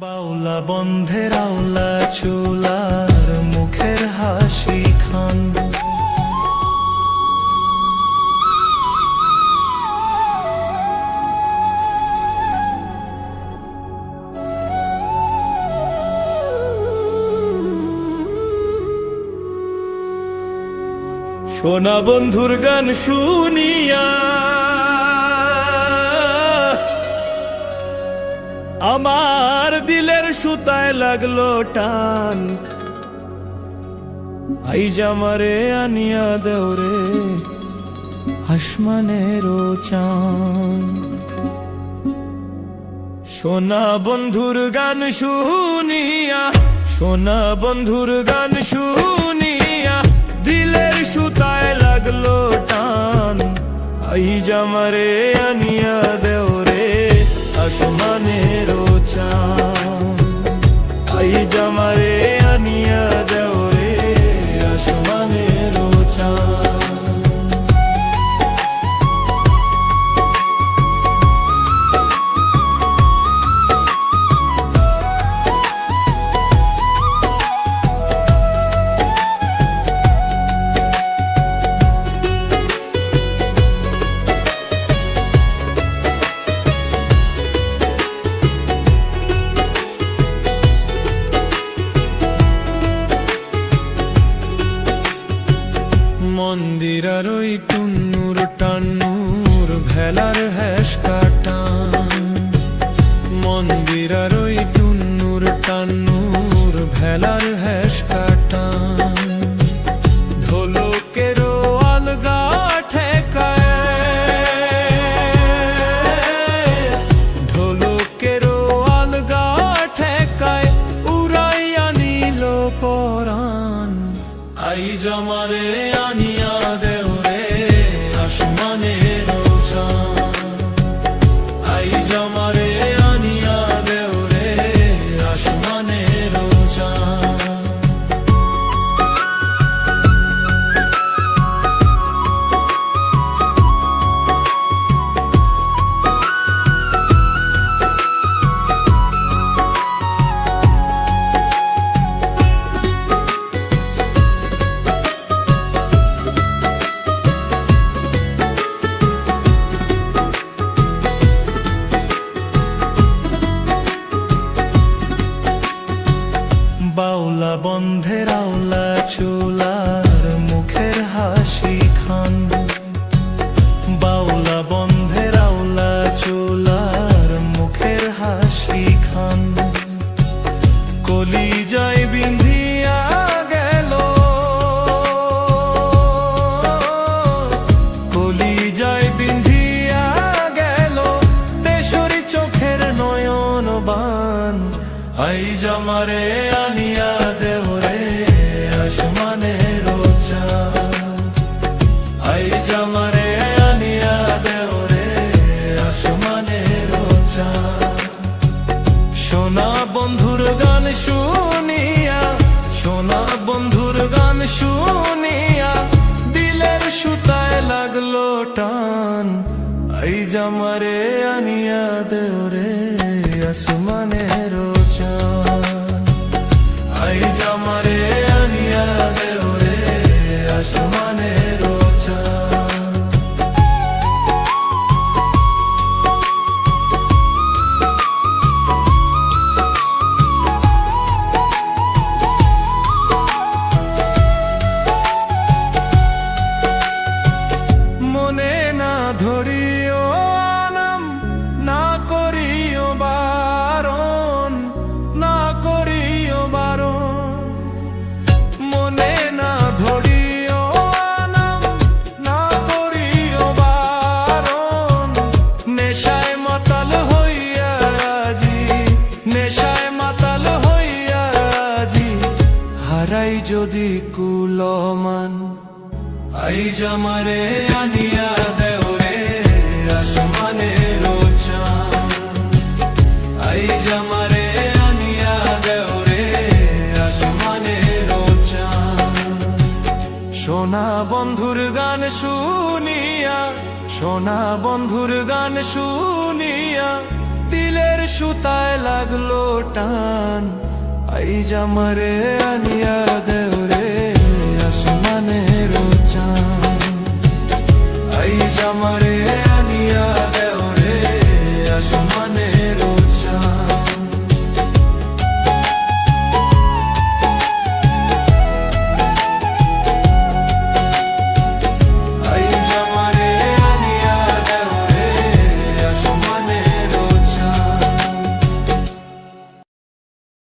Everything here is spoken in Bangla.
বাউলা বন্ধের আওলা চুলার মুখের হাসি খান, সোনা বন্ধুর গান শুনিয়া আমার দিলের সুতায় লাগলো টান। আইজ আমারে আনিয়া দেওরে আসমানেরও চান। সোনা বন্ধুর গান শুনিয়া, সোনা বন্ধুর গান শুনিয়া দিলের সুতায় লাগলো টান। আইজ আমারে আনিয়া দেওরে আসমানেরও চান। আইজ আমারে আনিয়া দেওরে আসমানেরও চান। মন্দিরার ওই টুন্নুর টান্নুর ভেলার হ্যাস কাটান। মন্দিরার ওই টুন্নুর টান্নুর ভেলার হ্যাস কাটান। ঢোলকেরও আলগা ঠেকায়, ঢোলকেরও আলগা ঠেকায় উড়াইয়া নিল পরাণ। আইজ আমারে আনিয়া দেওরে আসমানেরও চান। আইজ আমারে আনিয়া দেওরে আসমানেরও চান। বাউলা বন্ধের আওলা চুলার মুখের হাসি খান। বাউলা বন্ধের আওলা চুলার মুখের হাসি খান। কলিজায় বিন্ধিয়া গেল, কলিজায় বিন্ধিয়া গেল তেসরি চোখের নয়ন বান। আইজ আমারে আনিয়া দেওরে আসমানেরও চান। আইজ আমারে আনিয়া দেওরে আসমানেরও চান। সোনা বন্ধুর গান শুনিয়া, সোনা বন্ধুর গান শুনিয়া দিলের সুতায় লাগলো টান। আইজ আমারে আনিয়া দেওরে আসমানেরও চান। আইজ আমারে আনিয়া দেওরে আসমানেরও চান। মনে না ধরিও আনাম, না করিও বারণ, না করিও বারণ। মনে না ধরিও আনাম, না করিও বারণ। নেশায় মাতাল হইয়া আজি, নেশায় মাতাল হইয়া আজি হারাই যদি কুলমান। আইজ আমারে আনিয়া দেওরে আসমানেরও চান। আইজ আমারে আনিয়া দেওরে আসমানেরও চান। সোনা বন্ধুর গান শুনিয়া, সোনা বন্ধুর গান শুনিয়া দিলের সুতায় লাগলো টান, আইজ আমারে আনিয়া দেও রে আসমানের চাঁদ, আইজ আমার